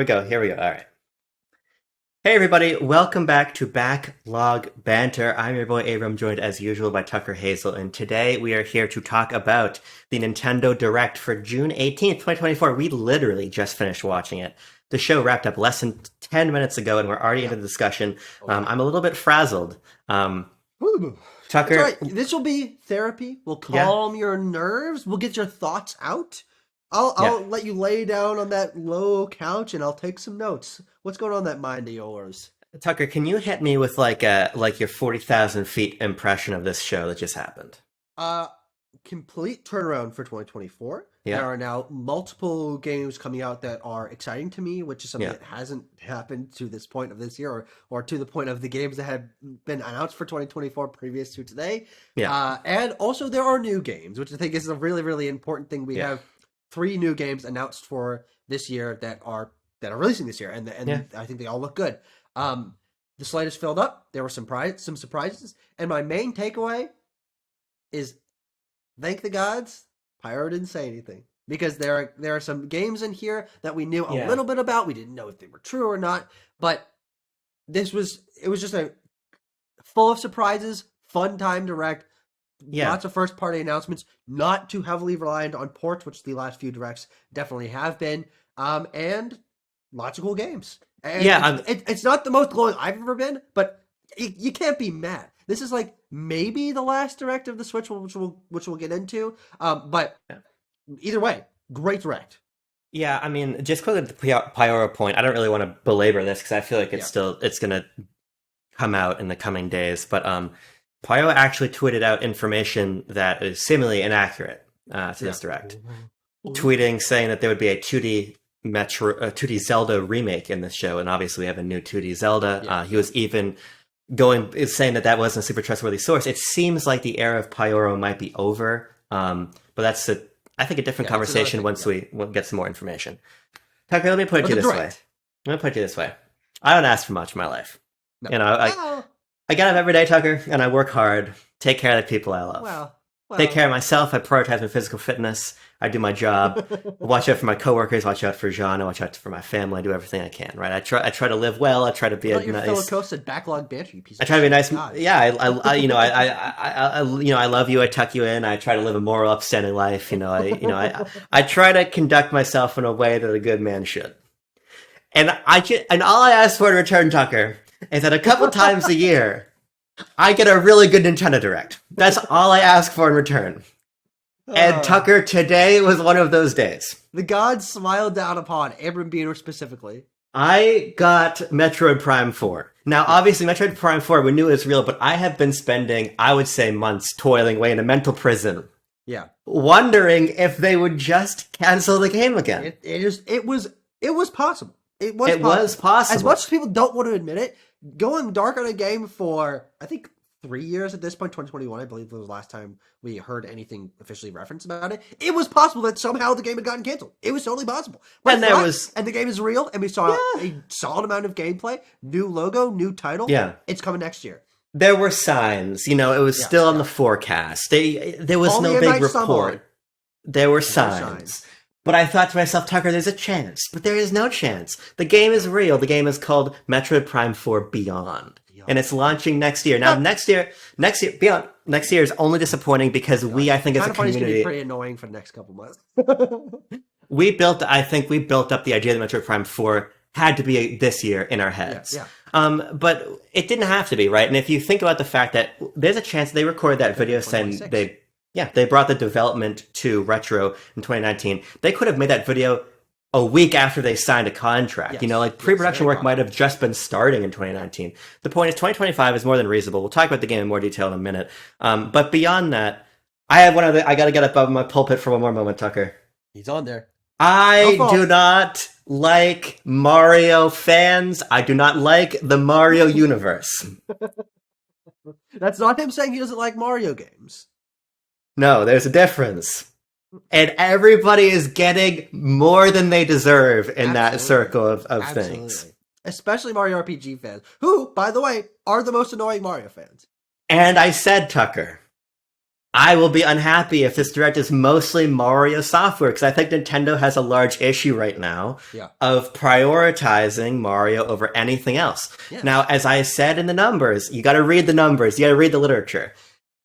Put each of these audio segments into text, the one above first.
Here we go. All right. Hey, everybody. Welcome back to Backlog Banter. I'm your boy Abram, joined as usual by Tucker Hazel. And today we are here to talk about the Nintendo Direct for June 18th, 2024. We literally just finished watching it. The show wrapped up less than 10 minutes ago, and we're already into the discussion. I'm a little bit frazzled. Ooh, Tucker. that's right. This will be therapy. We'll calm your nerves. We'll get your thoughts out. I'll let you lay down on that low couch and I'll take some notes. What's going on in that mind of yours? Tucker, can you hit me with your 40,000 feet impression of this show that just happened? Complete turnaround for 2024. Yeah. There are now multiple games coming out that are exciting to me, which is something that hasn't happened to this point of this year or to the point of the games that have been announced for 2024 previous to today. Yeah. And also there are new games, which I think is a really, really important thing. We have 3 new games announced for this year that are releasing this year, and I think they all look good. The slate is filled up. There were some surprises, and my main takeaway is thank the gods, Pyro didn't say anything, because there are some games in here that we knew a little bit about. We didn't know if they were true or not, but it was just a full of surprises, fun time direct. Lots of first-party announcements, not too heavily reliant on ports, which the last few directs definitely have been, and lots of cool games. And it's not the most glowing I've ever been, but you can't be mad. This is like maybe the last direct of the Switch, which we'll get into. But either way, great direct. Yeah, I mean, just quickly to the Pyro point, I don't really want to belabor this because I feel like it's going to come out in the coming days, but Pyro actually tweeted out information that is seemingly inaccurate to this direct. Tweeting saying that there would be a 2D Zelda remake in this show, and obviously we have a new 2D Zelda. He was even saying that wasn't a super trustworthy source. It seems like the era of Pyro might be over, but that's I think a different conversation once we get some more information. Tucker, let me put it this way. I don't ask for much in my life. No. I get up every day, Tucker, and I work hard, take care of the people I love. Well, take care of myself, I prioritize my physical fitness, I do my job, watch out for my coworkers, watch out for Jean, I watch out for my family, I do everything I can, right? I try to live well, I try to be a nice... backlog banter, you piece of I try to be nice. Yeah, I love you, I tuck you in, I try to live a moral, upstanding life, I try to conduct myself in a way that a good man should. And all I ask for in return, Tucker, is that a couple times a year, I get a really good Nintendo Direct. That's all I ask for in return. And Tucker, today was one of those days. The gods smiled down upon Abram Biener specifically. I got Metroid Prime 4. Now, obviously, Metroid Prime 4, we knew it was real, but I have been spending, I would say, months toiling away in a mental prison. Yeah. Wondering if they would just cancel the game again. It was possible. It was possible. As much as people don't want to admit it, going dark on a game for, I think, 3 years at this point, 2021, I believe was the last time we heard anything officially referenced about it. It was possible that somehow the game had gotten canceled. It was totally possible. But and the game is real, and we saw a solid amount of gameplay, new logo, new title. Yeah. It's coming next year. There were signs. It was still on the forecast. There was no big report. There were signs. But I thought to myself, Tucker, there's a chance. But there is no chance. The game is real. The game is called Metroid Prime 4 Beyond. And it's launching next year. Now, next year is only disappointing because I think as a community... It's going to be pretty annoying for the next couple months. we built up the idea that Metroid Prime 4 had to be this year in our heads. But it didn't have to be, right? And if you think about the fact that there's a chance they recorded that video saying they brought the development to Retro in 2019. They could have made that video a week after they signed a contract. Pre-production work might have just been starting in 2019. The point is 2025 is more than reasonable. We'll talk about the game in more detail in a minute. But beyond that, I got to get up above my pulpit for one more moment, Tucker. He's on there. I do not like Mario fans. I do not like the Mario universe. That's not him saying he doesn't like Mario games. No, there's a difference. And everybody is getting more than they deserve in that circle of things. Especially Mario RPG fans, who, by the way, are the most annoying Mario fans. And I said, Tucker, I will be unhappy if this direct is mostly Mario software, because I think Nintendo has a large issue right now of prioritizing Mario over anything else. Yes. Now, as I said in the numbers, you got to read the numbers, you got to read the literature.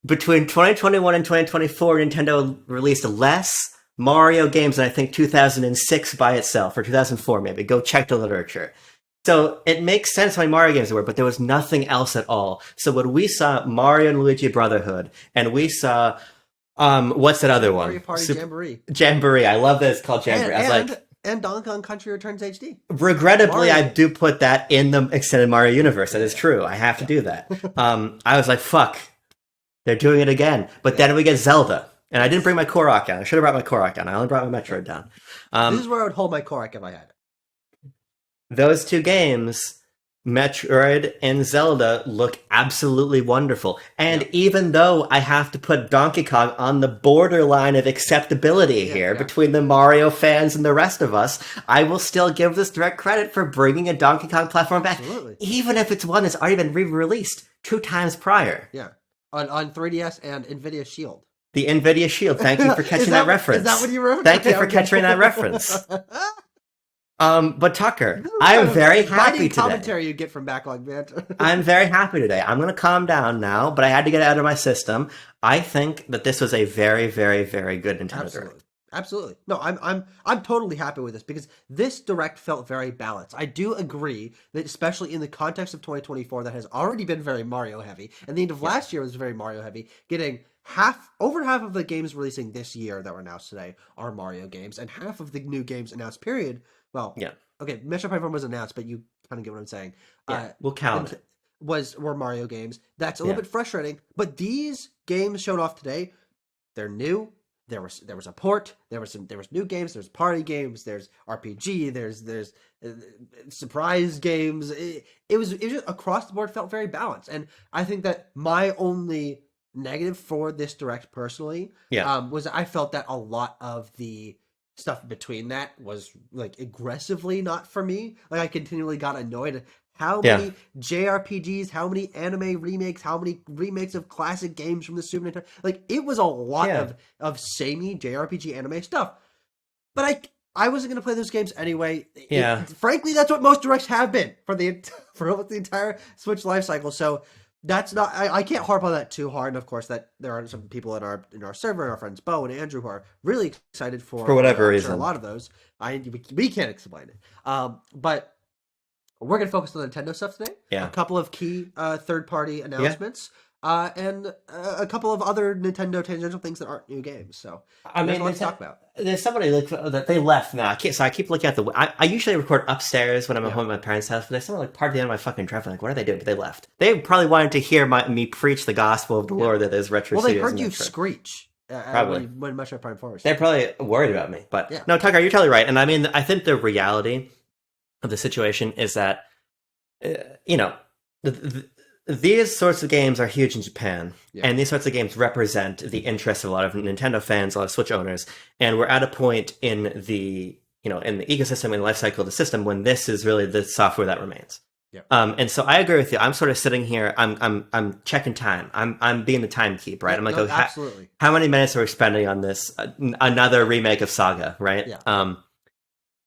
Between 2021 and 2024, Nintendo released less Mario games than I think 2006 by itself, or 2004 maybe. Go check the literature. So it makes sense why Mario games were, but there was nothing else at all. So when we saw Mario and Luigi Brotherhood, and we saw, what's that other one? Mario Party Jamboree. Jamboree. I love that it's called Jamboree. And Donkey Kong Country Returns HD. Regrettably, I do put that in the extended Mario universe. That is true. I have to do that. I was like, fuck, they're doing it again. But then we get Zelda. And I didn't bring my Korok down. I should have brought my Korok down. I only brought my Metroid down. This is where I would hold my Korok if I had it. Those two games, Metroid and Zelda, look absolutely wonderful. And even though I have to put Donkey Kong on the borderline of acceptability here between the Mario fans and the rest of us, I will still give this direct credit for bringing a Donkey Kong platform back, even if it's one that's already been re-released 2 times prior. Yeah, on 3DS and NVIDIA Shield. The NVIDIA Shield. Thank you for catching that reference. Is that what you wrote? Thank you for catching that reference. But Tucker, I'm very happy today. Commentary you get from Backlog, man. I'm very happy today. I'm going to calm down now, but I had to get it out of my system. I think that this was a very, very, very good Nintendo Direct. Absolutely. No, I'm totally happy with this because this Direct felt very balanced. I do agree that especially in the context of 2024 that has already been very Mario heavy, and the end of last year was very Mario heavy, getting over half of the games releasing this year that were announced today are Mario games, and half of the new games announced period. Well, okay, Metroid Prime was announced, but you kind of get what I'm saying. We'll count it. Were Mario games. That's a little bit frustrating, but these games showed off today. They're new. There was a port. There was new games. There's party games. There's RPG. There's surprise games. It was just across the board felt very balanced, and I think that my only negative for this Direct personally was I felt that a lot of the stuff between that was like aggressively not for me. Like I continually got annoyed at how many JRPGs, how many anime remakes, how many remakes of classic games from the Super Nintendo. Like it was a lot of samey JRPG anime stuff. But I wasn't going to play those games anyway. Frankly, that's what most Directs have been for almost the entire Switch lifecycle. So that's not. I can't harp on that too hard. And of course, that there are some people in our server, our friends Bo and Andrew, who are really excited for whatever reason. A lot of those, we can't explain it. But we're gonna focus on the Nintendo stuff today. Yeah, a couple of key third-party announcements. And a couple of other Nintendo tangential things that aren't new games. So let's talk about. There's somebody that they left now. So I keep looking at I usually record upstairs when I'm at home at my parents' house, but there's someone parked at the end of my fucking driveway. Like, what are they doing? But they left. They probably wanted to hear me preach the gospel of the Lord that is Retro Studios. Well, they heard you screech. Probably when Metroid Prime 4 was. They're probably worried about me. But no, Tucker, you're totally right. And I mean, I think the reality of the situation is that, these sorts of games are huge in Japan, and these sorts of games represent the interests of a lot of Nintendo fans, a lot of Switch owners, and we're at a point in the ecosystem and life cycle of the system when this is really the software that remains. And so I agree with you. I'm sort of sitting here. I'm checking time. I'm being the timekeep, right? I'm like, absolutely. How many minutes are we spending on this? Another remake of Saga, right?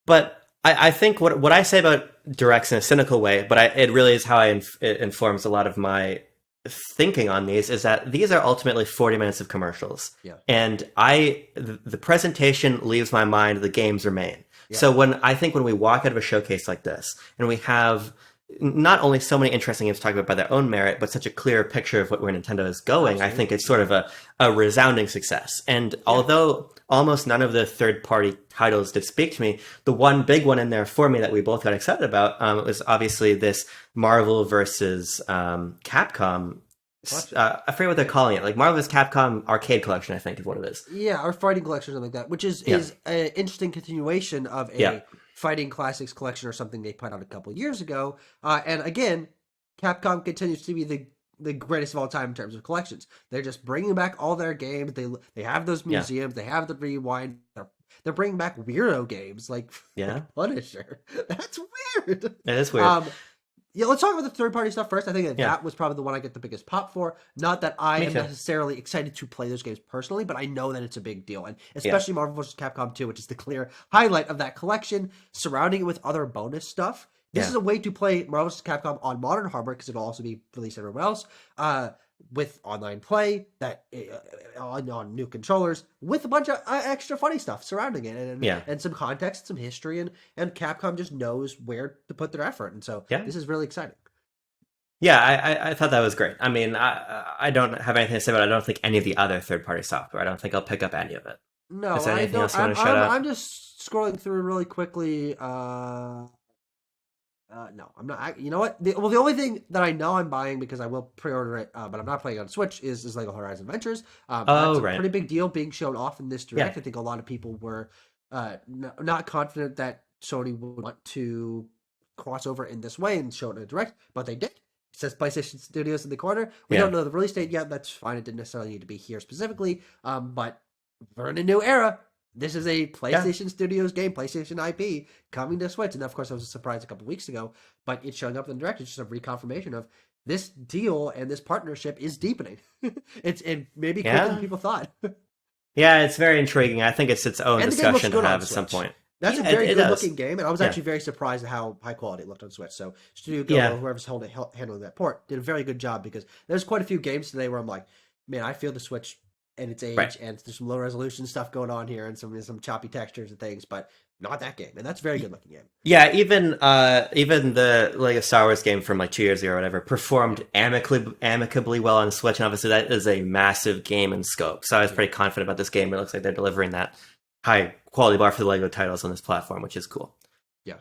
But I think what I say about Directs in a cynical way, but it really is how it informs a lot of my thinking on these, is that these are ultimately 40 minutes of commercials. And the presentation leaves my mind, the games remain. So when we walk out of a showcase like this, and we have not only so many interesting games to talk about by their own merit, but such a clear picture of where Nintendo is going, I think it's sort of a resounding success. And although almost none of the third-party titles did speak to me, the one big one in there for me that we both got excited about was obviously this Marvel versus Capcom. I forget what they're calling it. Like Marvel vs. Capcom Arcade Collection, I think is what it is. Yeah, or Fighting Collection or something like that, which is an interesting continuation of a Fighting Classics collection or something they put out a couple years ago. And again, Capcom continues to be the greatest of all time in terms of collections. They're just bringing back all their games. They have those museums. They have the Rewind. They're bringing back weirdo games like Punisher. That's weird. That is weird. Yeah, let's talk about the third-party stuff first. I think that was probably the one I get the biggest pop for. Not that I am necessarily excited to play those games personally, but I know that it's a big deal. And especially Marvel vs. Capcom 2, which is the clear highlight of that collection, surrounding it with other bonus stuff. This is a way to play Marvel vs. Capcom on modern hardware, because it'll also be released everywhere else, with online play, that on new controllers, with a bunch of extra funny stuff surrounding it, and some context, some history, and Capcom just knows where to put their effort, and so this is really exciting. Yeah, I thought that was great. I mean, I don't have anything to say about it. I don't think any of the other third-party software. I don't think I'll pick up any of it. No, is there anything else you want to shout out? I'm just scrolling through really quickly. No, I'm not. You know what? The only thing that I know I'm buying, because I will pre-order it, but I'm not playing on Switch, is Lego Horizon Adventures. That's a pretty big deal being shown off in this direct. I think a lot of people were not confident that Sony would want to cross over in this way and show it in a direct, but they did. It says PlayStation Studios in the corner. We don't know the release date yet. That's fine. It didn't necessarily need to be here specifically, but we're in a new era. This is a PlayStation Studios game, PlayStation IP, coming to Switch. And of course, I was surprised a couple weeks ago, but it's showing up in the direct. It's just a reconfirmation of this deal, and this partnership is deepening. It's maybe quicker than people thought. Yeah, it's very intriguing. I think it's its own discussion to have at some point. That's a very good-looking game, and I was actually very surprised at how high quality it looked on Switch. So Studio Go, or whoever's handling that port, did a very good job, because there's quite a few games today where I'm like, man, I feel the Switch and its age, and there's some low resolution stuff going on here, and some choppy textures and things, but not that game, and that's a very good looking game. Yeah, even the Lego Star Wars game from like 2 years ago or whatever performed amicably well on Switch, and obviously that is a massive game in scope. So I was pretty confident about this game. It looks like they're delivering that high quality bar for the Lego titles on this platform, which is cool. Yeah.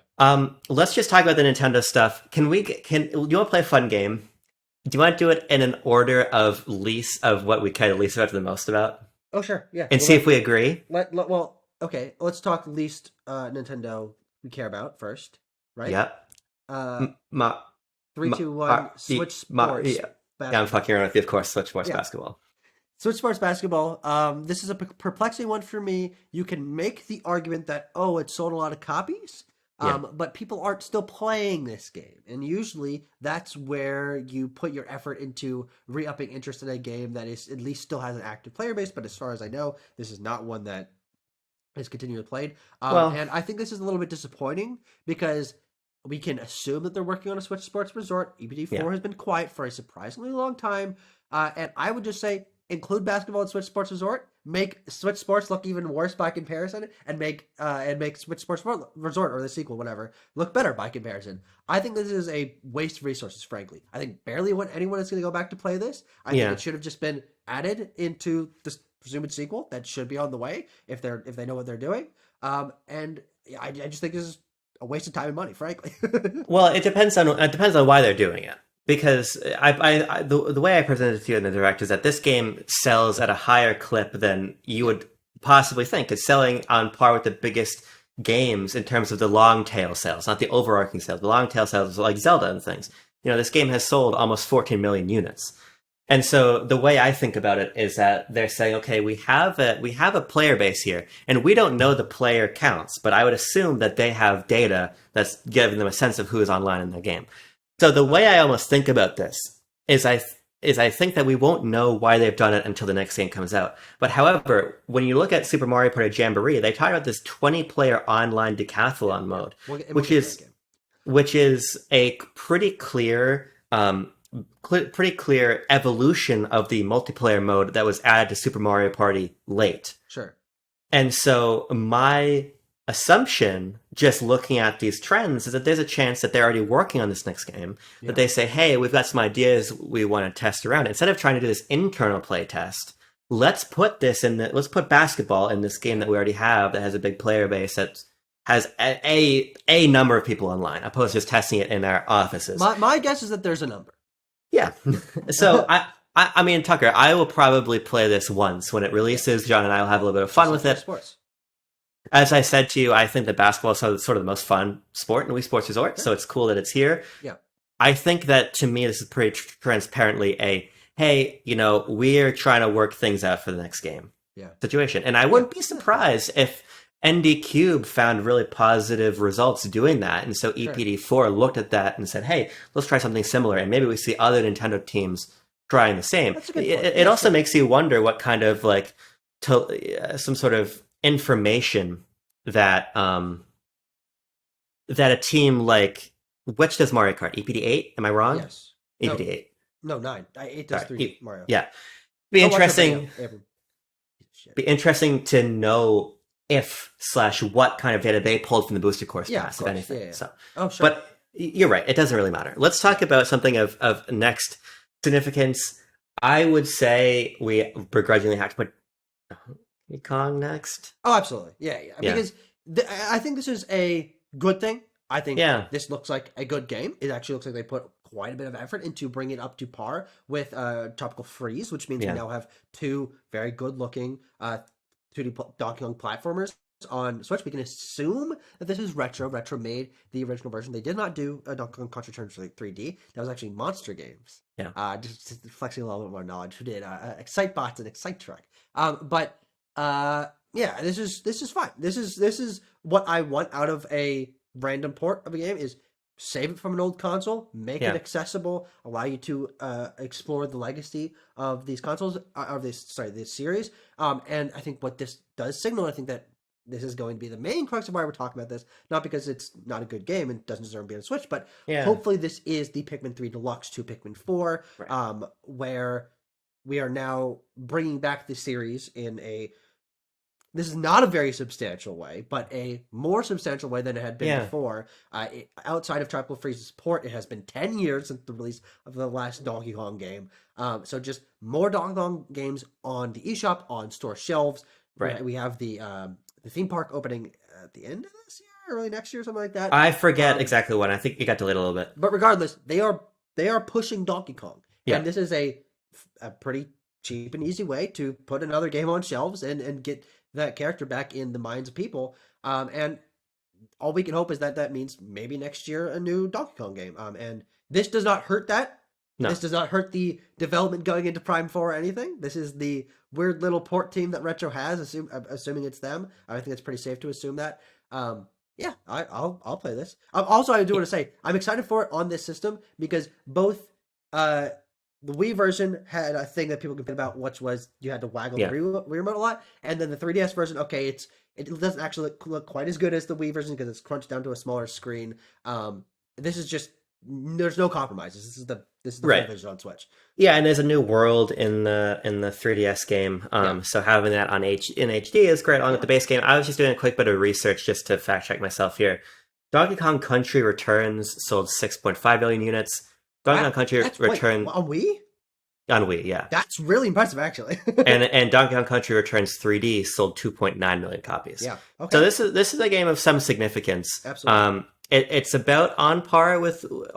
Let's just talk about the Nintendo stuff. Can you want to play a fun game? Do you want to do it in an order of least of what we kind of least about to the most about? Oh, sure. Yeah. And see if we agree. Well, okay. Let's talk least Nintendo we care about first, right? Yeah. 3, 2, 1. Switch Sports. Yeah, I'm fucking around with you, of course. Switch Sports Basketball. Switch Sports Basketball. This is a perplexing one for me. You can make the argument that, it sold a lot of copies. But people aren't still playing this game. And usually that's where you put your effort into re-upping interest in a game that is at least still has an active player base. But as far as I know, this is not one that is continually played. And I think this is a little bit disappointing, because we can assume that they're working on a Switch Sports Resort. EBD4 has been quiet for a surprisingly long time. And I would just say, include basketball in Switch Sports Resort, make Switch Sports look even worse by comparison, and make Switch Sports Resort, or the sequel, whatever, look better by comparison. I think this is a waste of resources, frankly. I think barely anyone is going to go back to play this. I think it should have just been added into this presumed sequel that should be on the way, if they know what they're doing. And I just think this is a waste of time and money, frankly. Well, it depends on why they're doing it. Because the way I presented it to you in the direct is that this game sells at a higher clip than you would possibly think. It's selling on par with the biggest games in terms of the long tail sales, not the overarching sales. The long tail sales like Zelda and things. This game has sold almost 14 million units. And so the way I think about it is that they're saying, okay, we have a player base here, and we don't know the player counts, but I would assume that they have data that's giving them a sense of who is online in the game. So the way I almost think about this is I think that we won't know why they've done it until the next game comes out. But however, when you look at Super Mario Party Jamboree, they talk about this 20-player online decathlon mode, which is a pretty clear evolution of the multiplayer mode that was added to Super Mario Party late. Sure. And so my assumption, just looking at these trends, is that there's a chance that they're already working on this next game, that they say, hey, we've got some ideas we want to test around. Instead of trying to do this internal play test, let's put basketball in this game that we already have that has a big player base that has a number of people online, opposed to just testing it in our offices. My guess is that there's a number. Yeah. So I mean, Tucker, I will probably play this once when it releases. John and I will have a little bit of fun with it. Sports. As I said to you, I think that basketball is sort of the most fun sport in Wii Sports Resort, so it's cool that it's here. Yeah. I think that, to me, this is pretty transparently hey, we're trying to work things out for the next game situation. And I wouldn't be surprised if ND Cube found really positive results doing that, and so EPD4 looked at that and said, "Hey, let's try something similar," and maybe we see other Nintendo teams trying the same. That's a good point. It also makes you wonder what kind of like some sort of information that that a team like which does Mario Kart EPD8? Am I wrong? Yes. EPD8. No, 9. 8 does 3 Mario. Yeah. Be interesting. Be interesting to know if/what kind of data they pulled from the booster course pass, if anything. Yeah. So, oh, sure. But you're right. It doesn't really matter. Let's talk about something of next significance. I would say we begrudgingly have to put Donkey Kong next. Oh, absolutely. Yeah. Because I think this is a good thing. I think this looks like a good game. It actually looks like they put quite a bit of effort into bringing it up to par with Tropical Freeze, which means we now have 2 very good-looking 2D Donkey Kong platformers on Switch. We can assume that this is Retro. Retro made the original version. They did not do Donkey Kong Country Returns 3D. That was actually Monster Games. Yeah. Just flexing a little bit more knowledge. Who did Excitebots and Excite Truck. This is fine. This is what I want out of a random port of a game is save it from an old console, make it accessible, allow you to explore the legacy of these consoles, this series. And I think what this does signal, I think that this is going to be the main crux of why we're talking about this, not because it's not a good game and doesn't deserve to be on Switch, but hopefully this is the Pikmin 3 Deluxe to Pikmin 4, where we are now bringing back the series in a this is not a very substantial way, but a more substantial way than it had been before. Outside of Tropical Freeze's port, it has been 10 years since the release of the last Donkey Kong game. So just more Donkey Kong games on the eShop, on store shelves. Right. We have the theme park opening at the end of this year, early next year, something like that. I forget exactly when. I think it got delayed a little bit. But regardless, they are pushing Donkey Kong. And this is a pretty cheap and easy way to put another game on shelves and get that character back in the minds of people. And all we can hope is that means maybe next year a new Donkey Kong game. And this does not hurt that. No. This does not hurt the development going into Prime 4 or anything. This is the weird little port team that Retro has, assuming it's them. I think it's pretty safe to assume that. I'll play this. Also, I do want to say, I'm excited for it on this system because both the Wii version had a thing that people complained about, which was you had to waggle the Wii remote a lot, and then the 3DS version, it doesn't actually look quite as good as the Wii version because it's crunched down to a smaller screen. This is just there's no compromises. This is the version on Switch. Yeah, and there's a new world in the 3DS game. So having that in HD is great along with the base game. I was just doing a quick bit of research just to fact check myself here. Donkey Kong Country Returns sold 6.5 million units. Donkey Kong Country Returns on Wii? On Wii, yeah. That's really impressive, actually. and Donkey Kong Country Returns 3D sold 2.9 million copies. Yeah. Okay. So this is a game of some significance. Absolutely. It's about on par with, the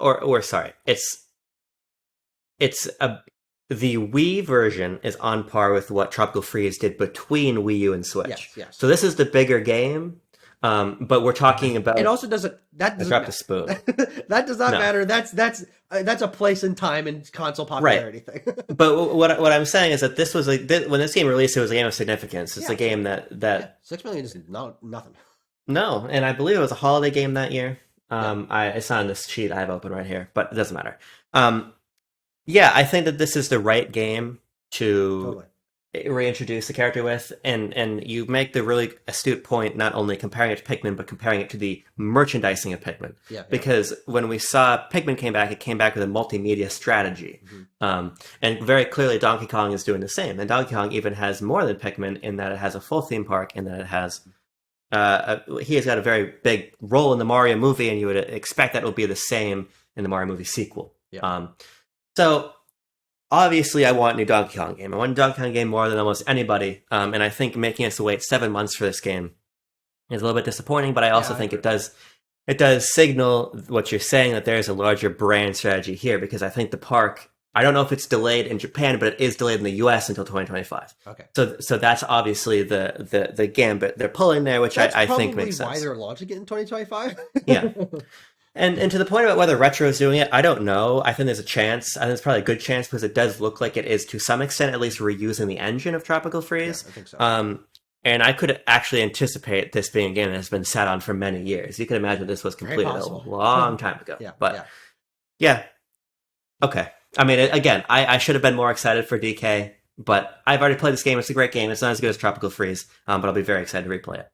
Wii version is on par with what Tropical Freeze did between Wii U and Switch. Yes. So this is the bigger game. But we're talking about. It also doesn't. That doesn't. Dropped a spoon. That does not matter. That's a place and time and console popularity thing. But what I'm saying is that this was when this game released, it was a game of significance. It's a game that 6 million is nothing. No, and I believe it was a holiday game that year. It's not on this sheet I have open right here, but it doesn't matter. I think that this is the right game to reintroduce the character with, and you make the really astute point, not only comparing it to Pikmin, but comparing it to the merchandising of Pikmin. Because when we saw Pikmin came back, it came back with a multimedia strategy. And very clearly Donkey Kong is doing the same. And Donkey Kong even has more than Pikmin in that it has a full theme park, in that it has he has got a very big role in the Mario movie, and you would expect that will be the same in the Mario movie sequel. So obviously, I want a new Donkey Kong game. I want a Donkey Kong game more than almost anybody, and I think making us wait 7 months for this game is a little bit disappointing. But I also think it does signal what you're saying, that there is a larger brand strategy here, because I think the park. I don't know if it's delayed in Japan, but it is delayed in the U.S. until 2025. Okay. So that's obviously the gambit they're pulling there, which I think makes sense. Why they're launching it in 2025? Yeah. And to the point about whether Retro is doing it, I don't know. I think there's a chance. I think it's probably a good chance, because it does look like it is, to some extent, at least reusing the engine of Tropical Freeze. Yeah, I think so. And I could actually anticipate this being a game that has been sat on for many years. You can imagine this was completed a long time ago. But yeah, okay. I mean, again, I should have been more excited for DK, but I've already played this game. It's a great game. It's not as good as Tropical Freeze, but I'll be very excited to replay it.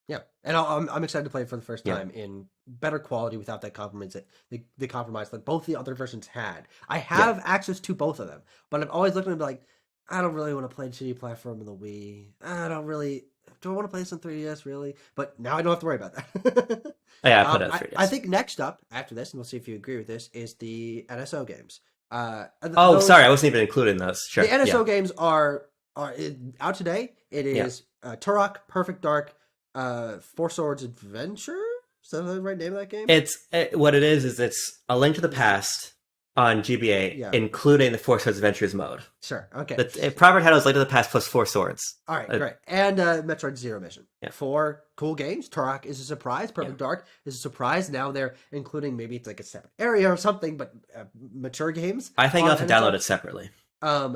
Yeah, and I'm excited to play it for the first time in better quality without that compromise the compromise that both the other versions had. I have access to both of them, but I've always looked at them like, I don't really want to play 2D platform in the Wii. I don't really. Do I want to play this on 3DS really? But now I don't have to worry about that. Yeah, I put it on 3DS. I think next up after this, and we'll see if you agree with this, is the NSO games. Sorry, I wasn't even including those. Sure. The NSO games are out today. It is Turok, Perfect Dark, Four Swords Adventure. Is that the right name of that game? What it is it's A Link to the Past on GBA, including the Four Swords Adventures mode. Sure, okay. The proper title is Link to the Past plus Four Swords. All right, great. And Metroid Zero Mission. Yeah. 4 cool games. Turok is a surprise. Perfect Dark is a surprise. Now they're including, maybe it's like a separate area or something, but mature games. I think I'll have to download it separately. It's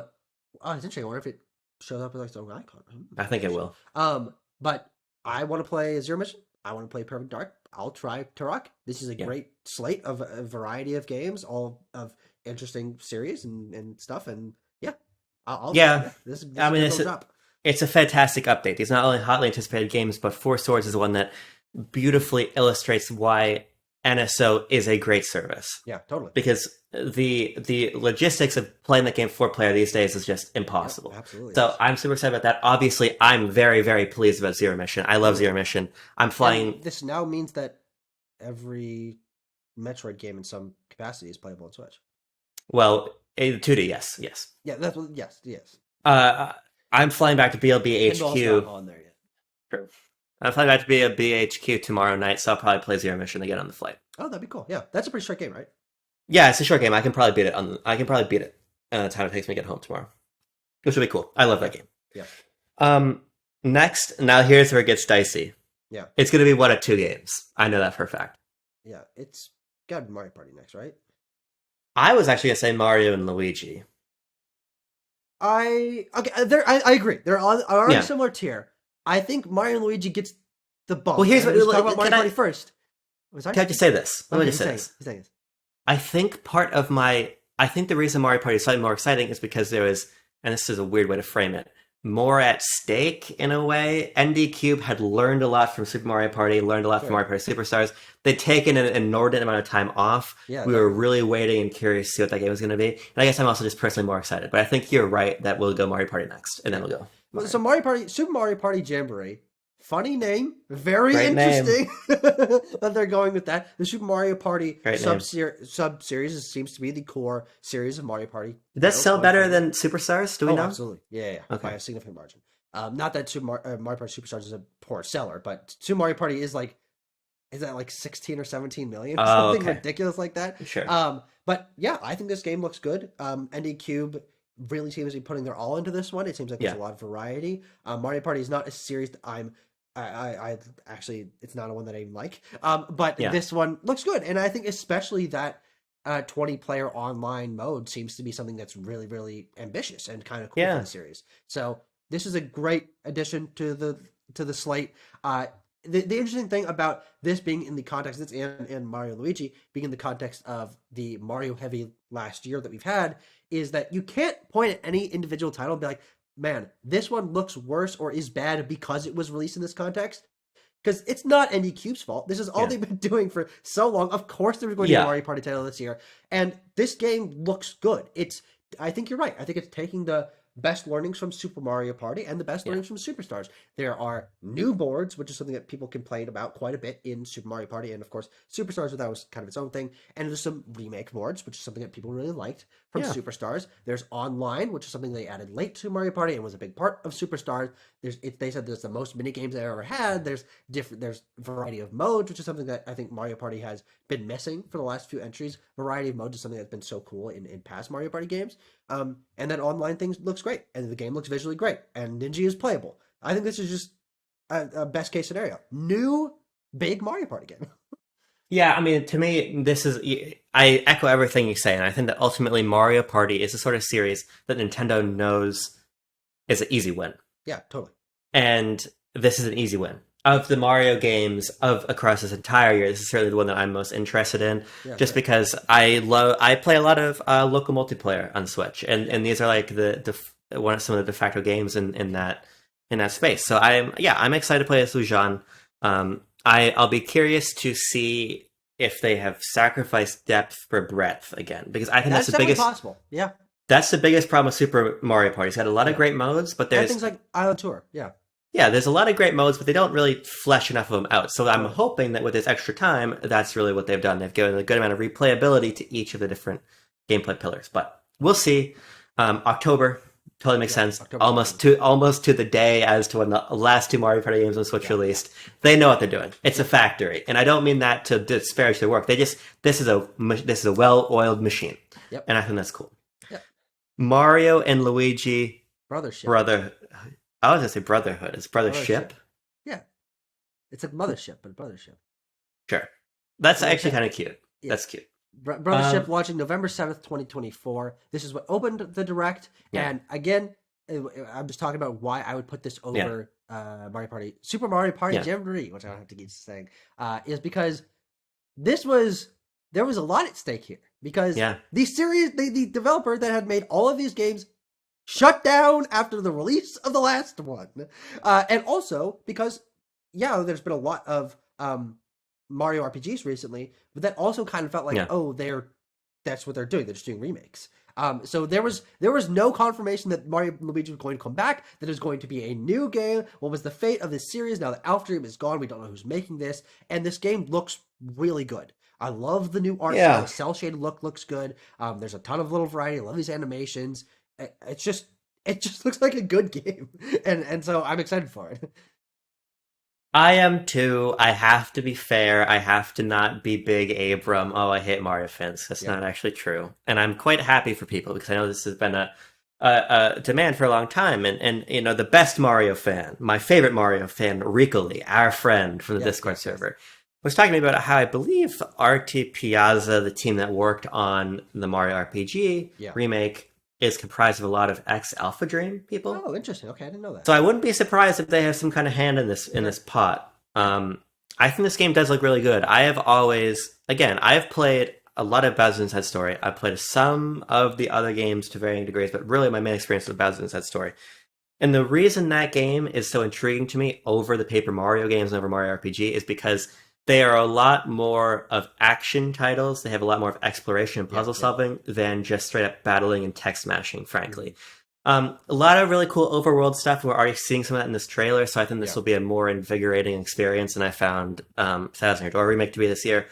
interesting. I wonder if it shows up as like its own icon. I think it will. But I want to play Zero Mission. I want to play Perfect Dark. I'll try Turok. This is a great slate of a variety of games, all of interesting series and stuff. And it's a fantastic update. These not only hotly anticipated games, but Four Swords is one that beautifully illustrates why NSO is a great service. Yeah, totally. Because the logistics of playing that game 4-player these days is just impossible. Yep, absolutely. So I'm super excited about that. Obviously, I'm very, very pleased about Zero Mission. I love Zero Mission. I'm flying. And this now means that every Metroid game in some capacity is playable on Switch. Well, 2D, yes. Yeah, that's what. Yes. I'm flying back to BLB HQ. Not on there yet. True. I'm flying back to BLB HQ tomorrow night, so I'll probably play Zero Mission again on the flight. Oh, that'd be cool. Yeah, that's a pretty short game, right? Yeah, it's a short game. I can probably beat it the time it takes me to get home tomorrow, which will be cool. I love that game. Yeah. Next, now here's where it gets dicey. Yeah. It's going to be one of 2 games. I know that for a fact. Yeah, it's got to be Mario Party next, right? I was actually going to say Mario and Luigi. I agree. They're on a similar tier. I think Mario and Luigi gets the bump. Well, here's what. Let's talk about Mario Party first. Can I just say this? Let me just say this. I think the reason Mario Party is slightly more exciting is because there is, and this is a weird way to frame it, more at stake in a way. ND Cube had learned a lot from Super Mario Party, learned a lot from Mario Party Superstars. They'd taken an inordinate amount of time off. Yeah, we were really waiting and curious to see what that game was going to be. And I guess I'm also just personally more excited. But I think you're right that we'll go Mario Party next, and then we'll go Mario. So Super Mario Party Jamboree. Funny name, very interesting that they're going with that. The Super Mario Party sub-series seems to be the core series of Mario Party. Did that sell better than Superstars? Do we know? Absolutely. Yeah. Okay. By a significant margin. Not that Mario Party Superstars is a poor seller, but Super Mario Party is like 16 or 17 million? Something ridiculous like that. Sure. But yeah, I think this game looks good. ND Cube really seems to be putting their all into this one. It seems like there's a lot of variety. Mario Party is not a series that I actually, it's not a one that I even like. But this one looks good. And I think especially that 20-player online mode seems to be something that's really, really ambitious and kind of cool for the series. So this is a great addition to the slate. The interesting thing about this being in the context, and Mario Luigi being in the context of the Mario heavy last year that we've had, is that you can't point at any individual title and be like, man, this one looks worse or is bad because it was released in this context. Because it's not ND Cube's fault. This is all they've been doing for so long. Of course there was going to be a Mario Party title this year. And this game looks good. I think you're right. I think it's taking the best learnings from Super Mario Party and the best learnings from Superstars. There are new boards, which is something that people complained about quite a bit in Super Mario Party, and of course Superstars, that was kind of its own thing. And there's some remake boards, which is something that people really liked from Superstars. There's online, which is something they added late to Mario Party and was a big part of Superstars. They said there's the most mini games they ever had. There's variety of modes, which is something that I think Mario Party has been missing for the last few entries. Variety of modes is something that's been so cool in past Mario Party games. And then online things looks great, and the game looks visually great, and Ninja is playable. I think this is just a best case scenario. New big Mario Party game. Yeah, I mean, to me, I echo everything you say, and I think that ultimately Mario Party is a sort of series that Nintendo knows is an easy win. Yeah, totally. and this is an easy win. Of the Mario games of across this entire year, this is certainly the one that I'm most interested in, Yeah, just sure. because I play a lot of local multiplayer on Switch, and these are like one of some of the de facto games in that space. So I'm excited to play as Lujan. I'll be curious to see if they have sacrificed depth for breadth again, because I think That's that's the definitely biggest possible. Yeah, that's the biggest problem with Super Mario Party. It's got a lot of yeah. great modes, but And there's things like Island Tour. Yeah, yeah, there's a lot of great modes, but they don't really flesh enough of them out. So I'm totally. hoping that with this extra time, that's really what they've done. They've given a good amount of replayability to each of the different gameplay pillars. But we'll see. October totally makes Yeah, sense. October's awesome. Almost to the day as to when the last two Mario Party games on Switch Yeah, yeah, released. They know what they're doing. It's a yeah, factory, and I don't mean that to disparage their work. This is a well-oiled machine, yep, and I think that's cool. yep. Mario and Luigi Brothership, brother. I was gonna say Brotherhood. It's brothership. Brothership. Yeah, it's like mothership, but brothership. Sure. That's So actually yeah, kind of cute. yeah. That's cute. Brothership launching November 7th, 2024. This is what opened the direct. Yeah. And again, I'm just talking about why I would put this Yeah. over Super Mario Party Yeah. Jamboree, which I don't have to keep saying, is because there was a lot at stake here. Because Yeah. the developer that had made all of these games shut down after the release of the last one. And also because, yeah, there's been a lot of Mario RPGs recently, but that also kind of felt like, Yeah. oh, that's what they're doing. They're just doing remakes. So there was no confirmation that Mario Luigi was going to come back, that there's going to be a new game. What was the fate of this series? Now that Alpha Dream is gone, we don't know who's making this, and this game looks really good. I love the new art style. Yeah. The cell shaded look looks good. There's a ton of little variety. I love these animations. It just looks like a good game, and so I'm excited for it. I am too. I have to be fair. I have to not be big Abram. Oh, I hate Mario fans. That's Yeah, not actually true. And I'm quite happy for people because I know this has been a demand for a long time. And you know, the best Mario fan, my favorite Mario fan, Ricoli, our friend from the yes, Discord yes, yes. server, was talking to me about how I believe RT Piazza, the team that worked on the Mario RPG Yeah. remake, is comprised of a lot of ex Alpha Dream people. Oh, interesting. Okay, I didn't know that. So I wouldn't be surprised if they have some kind of hand in this pot. I think this game does look really good. I have played a lot of Bowser's Inside Story. I've played some of the other games to varying degrees, but really my main experience with Bowser's Inside Story. And the reason that game is so intriguing to me over the Paper Mario games and over Mario RPG is because they are a lot more of action titles. They have a lot more of exploration and puzzle solving than just straight up battling and tech smashing, frankly. A lot of really cool overworld stuff. We're already seeing some of that in this trailer, so I think this will be a more invigorating experience than I found Thousand Year Door remake to be this year.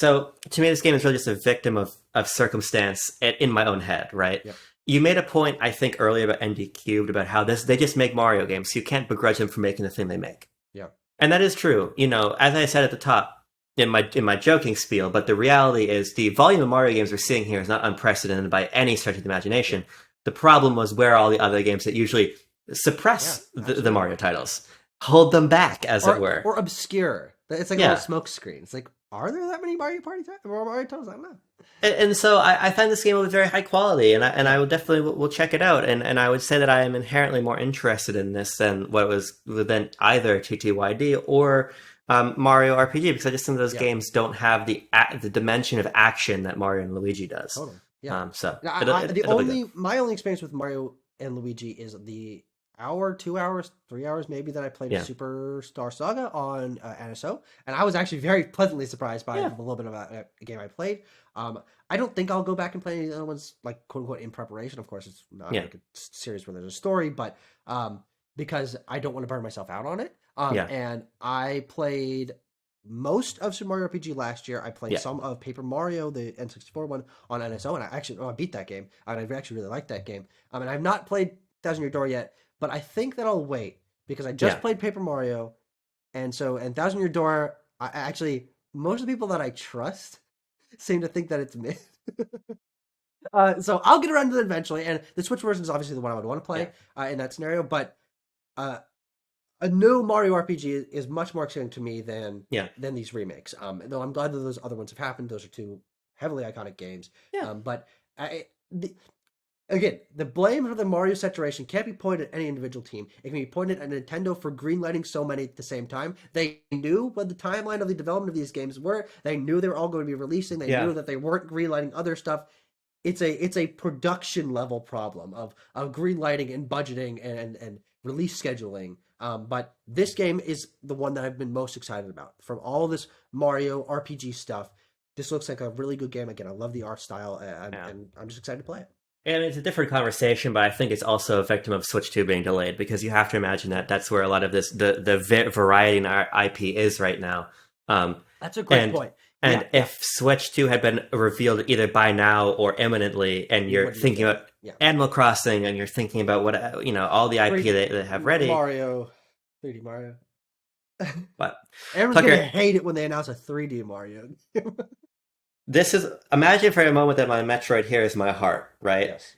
So to me, this game is really just a victim of circumstance in my own head, right? Yep. You made a point, I think, earlier about ND Cubed about how they just make Mario games, so you can't begrudge them for making the thing they make. Yeah. And that is true. You know, as I said at the top in my joking spiel, but the reality is the volume of Mario games we're seeing here is not unprecedented by any stretch of the imagination. The problem was where all the other games that usually suppress the Mario titles, hold them back, as it were. Or obscure. It's like a little smoke screen. It's like, are there that many Mario titles? I don't know. And so I find this game will be very high quality, and I will definitely will check it out. And I would say that I am inherently more interested in this than what was than either TTYD or Mario RPG, because I just think those games don't have the dimension of action that Mario and Luigi does. Totally. Yeah. So my only experience with Mario and Luigi is the hour, 2 hours, 3 hours maybe that I played Superstar Saga on NSO, and I was actually very pleasantly surprised by a little bit of a game I played. I don't think I'll go back and play any of the other ones, like quote unquote in preparation. Of course, it's not like a series where there's a story, but because I don't want to burn myself out on it. And I played most of Super Mario RPG last year. I played some of Paper Mario, the N64 one, on NSO, and I beat that game, and I actually really liked that game. And I've not played Thousand Year Door yet, but I think that I'll wait because I just played Paper Mario, and Thousand Year Door. I actually, most of the people that I trust seem to think that it's mid. So I'll get around to it eventually, and the Switch version is obviously the one I would want to play in that scenario. But a new Mario RPG is much more exciting to me than these remakes. Though I'm glad that those other ones have happened. Those are two heavily iconic games. But Again, the blame for the Mario saturation can't be pointed at any individual team. It can be pointed at Nintendo for greenlighting so many at the same time. They knew what the timeline of the development of these games were. They knew they were all going to be releasing. They knew that they weren't greenlighting other stuff. It's a production level problem of greenlighting and budgeting and release scheduling. But this game is the one that I've been most excited about from all this Mario RPG stuff. This looks like a really good game. Again, I love the art style, and I'm just excited to play it. And it's a different conversation, but I think it's also a victim of Switch 2 being delayed, because you have to imagine that that's where a lot of the variety in our IP is right now. That's a great point. And if Switch 2 had been revealed either by now or imminently, and you're thinking about Animal Crossing, and you're thinking about what, all the IP they have ready. 3D Mario. But everyone's going to hate it when they announce a 3D Mario. Imagine for a moment that my Metroid here is my heart, right? Yes.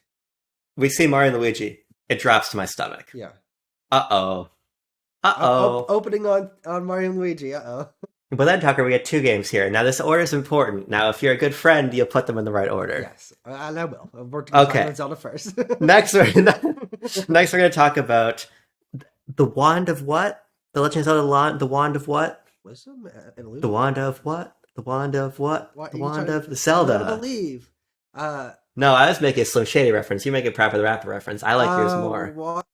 We see Mario and Luigi. It drops to my stomach. Yeah. Uh-oh. Opening on Mario and Luigi. Uh-oh. But then, Tucker, we get 2 games here. Now, this order is important. Now, if you're a good friend, you'll put them in the right order. Yes, and I will. We're going to talk about Zelda first. Next, we're going to talk about the Wand of what? The Legend of Zelda, the Wand of what? Wisdom? The Wand of what? The Wand of what? The Wand of Zelda. I believe. No, I was making a Slim Shady reference. You make a Proper the Rapper reference. I like yours more.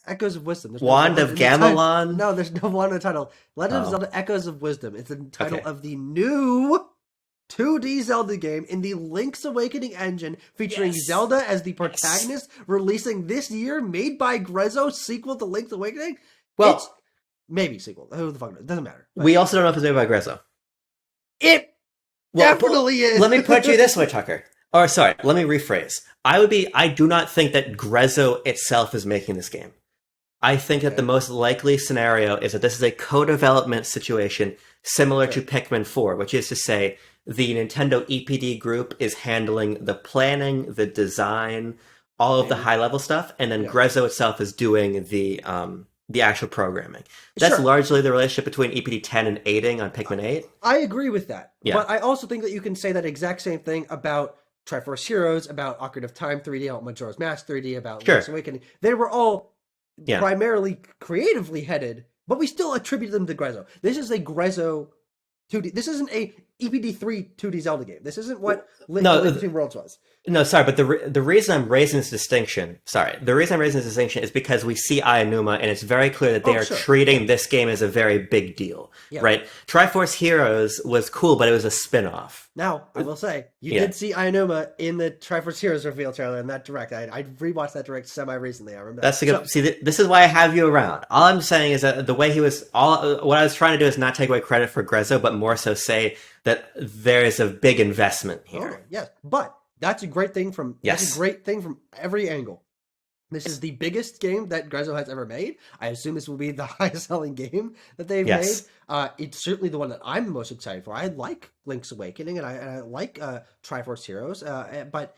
Echoes of Wisdom. Wand of Gamelon? No, there's no Wand in the title. Legend of Zelda Echoes of Wisdom. It's the title of the new 2D Zelda game in the Link's Awakening engine, featuring Zelda as the protagonist, releasing this year, made by Grezzo, sequel to Link's Awakening? Well, it's maybe sequel. Who the fuck knows? It doesn't matter. We also don't know if it's made by Grezzo. It definitely is. Let me put you this way, Tucker. Or sorry, let me rephrase. I do not think that Grezzo itself is making this game. I think that the most likely scenario is that this is a co-development situation similar to Pikmin 4, which is to say the Nintendo EPD group is handling the planning, the design, all of the high-level stuff, and then Grezzo itself is doing the actual programming. That's largely the relationship between EPD 10 and 8ing on Pikmin 8. I agree with that. Yeah. But I also think that you can say that exact same thing about Triforce Heroes, about Ocarina of Time 3D, about Majora's Mask 3D, about Link's Awakening. They were all primarily creatively headed, but we still attribute them to Grezzo. This is a Grezzo 2D. This isn't a EPD3 2D Zelda game. This isn't what Link Between Worlds was. No, sorry, but the reason I'm raising this distinction, is because we see Aonuma, and it's very clear that they are treating this game as a very big deal, right? Triforce Heroes was cool, but it was a spin-off. Now, I will say, you did see Aonuma in the Triforce Heroes reveal trailer in that direct. I rewatched that direct semi-recently, I remember. That's this is why I have you around. All I'm saying is that the way he was, what I was trying to do is not take away credit for Grezzo, but more so say that there is a big investment here. Yes, but that's a great thing from every angle. This is the biggest game that Grezzo has ever made. I assume this will be the highest selling game that they've made. It's certainly the one that I'm the most excited for. I like Link's Awakening and I like Triforce Heroes, but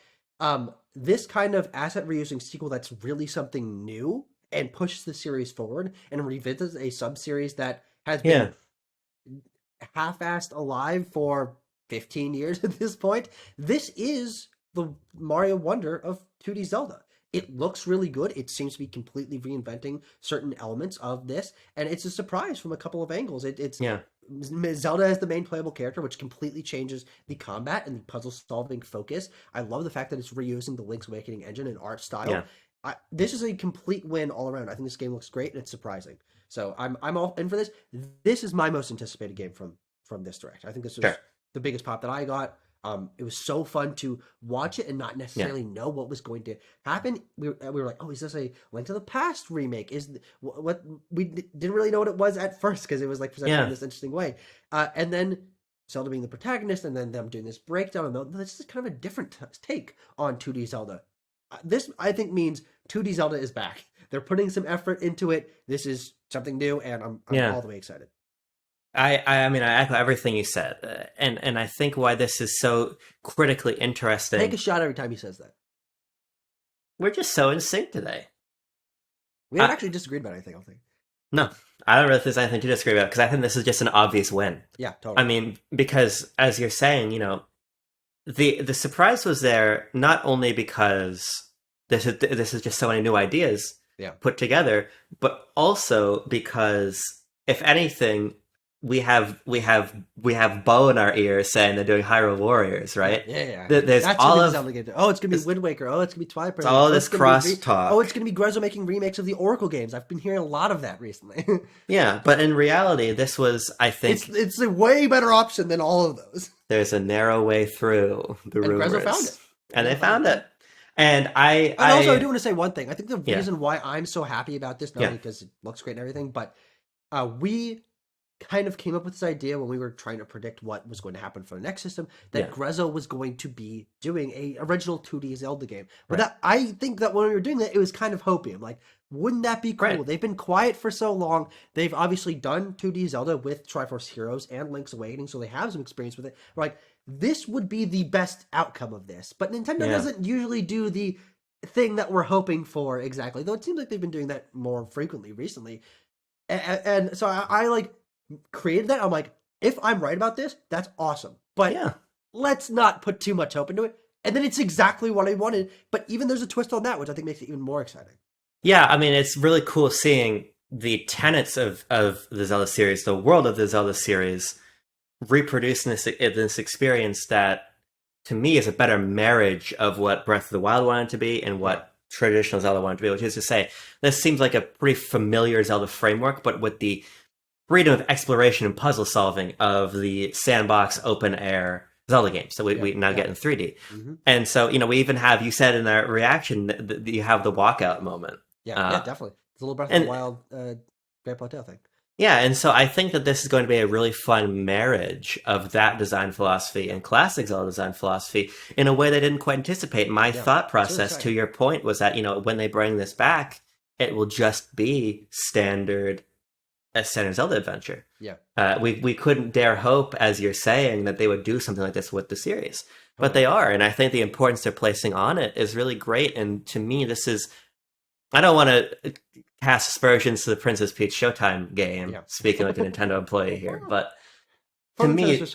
this kind of asset reusing sequel that's really something new and pushes the series forward and revisits a sub-series that has been half-assed alive for 15 years at this point. This is the Mario Wonder of 2D Zelda. It looks really good. It seems to be completely reinventing certain elements of this, and it's a surprise from a couple of angles. Zelda as the main playable character, which completely changes the combat and the puzzle-solving focus. I love the fact that it's reusing the Link's Awakening engine and art style. This is a complete win all around. I think this game looks great, and it's surprising. So I'm all in for this. This is my most anticipated game from this direct. I think this was the biggest pop that I got. It was so fun to watch it and not necessarily know what was going to happen. We were like, oh, is this a Link to the Past remake? What we didn't really know what it was at first because it was like presented in this interesting way. And then Zelda being the protagonist and then them doing this breakdown. And this is kind of a different take on 2D Zelda. This, I think, means 2D Zelda is back. They're putting some effort into it. This is something new, and I'm all the way excited. I mean, I echo everything you said, and I think why this is so critically interesting. Take a shot every time he says that. We're just so in sync today. We haven't actually disagreed about anything, I don't think. No, I don't really think there's anything to disagree about, because I think this is just an obvious win. Yeah, totally. I mean, because, as you're saying, the surprise was there not only because this is just so many new ideas put together, but also because if anything, we have Bo in our ears saying they're doing Hyrule Warriors, right? Yeah. There's That's all gonna be of Zelda game. Oh, it's gonna be Wind Waker. Oh, it's gonna be Twilight Princess. all Oh, this it's gonna be cross talk. Oh, it's gonna be Grezzo making remakes of the Oracle games. I've been hearing a lot of that recently. Yeah, but in reality, this was, I think, it's a way better option than all of those. there's a narrow way through the And rumors, Grezzo found it. and they found it. And I also, I do want to say one thing. I think the Yeah. reason why I'm so happy about this, not only because it looks great and everything, but we kind of came up with this idea when we were trying to predict what was going to happen for the next system, that Grezzo was going to be doing a original 2D Zelda game. But that, I think that when we were doing that, it was kind of hopey. I'm like, wouldn't that be cool? Right. They've been quiet for so long. They've obviously done 2D Zelda with Triforce Heroes and Link's Awakening, so they have some experience with it. We're like, this would be the best outcome of this. But Nintendo doesn't usually do the thing that we're hoping for exactly, though it seems like they've been doing that more frequently recently. And so I like created that. I'm like, if I'm right about this, that's awesome. But let's not put too much hope into it. And then it's exactly what I wanted. But even there's a twist on that, which I think makes it even more exciting. Yeah, I mean, it's really cool seeing the tenets of the Zelda series, the world of the Zelda series, reproduced in this experience that, to me, is a better marriage of what Breath of the Wild wanted to be and what traditional Zelda wanted to be, which is to say, this seems like a pretty familiar Zelda framework, but with the freedom of exploration and puzzle solving of the sandbox open air Zelda games that we now get in 3D. Mm-hmm. And so, we even have, you said in our reaction, that you have the walkout moment. Yeah, definitely. It's a little Breath of the Wild Great Plateau thing. Yeah, and so I think that this is going to be a really fun marriage of that design philosophy and classic Zelda design philosophy in a way they didn't quite anticipate. My thought process, to your point, was that, when they bring this back, it will just be a standard Zelda adventure. Yeah. We couldn't dare hope, as you're saying, that they would do something like this with the series. But they are, and I think the importance they're placing on it is really great. And to me, this is... I don't want to cast aspersions to the Princess Peach Showtime game, speaking like a Nintendo employee here, but to me, this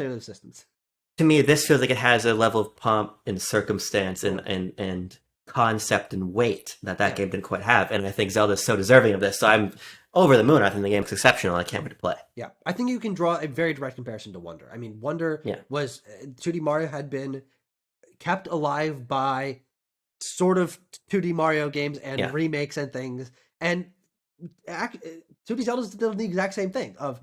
feels like it has a level of pomp and circumstance and concept and weight that game didn't quite have, and I think Zelda's so deserving of this, so I'm over the moon. I think the game's exceptional. I can't wait to play. Yeah, I think you can draw a very direct comparison to Wonder. I mean, Wonder was... 2D Mario had been kept alive by sort of 2D Mario games and remakes and things, and 2D Zelda's done the exact same thing of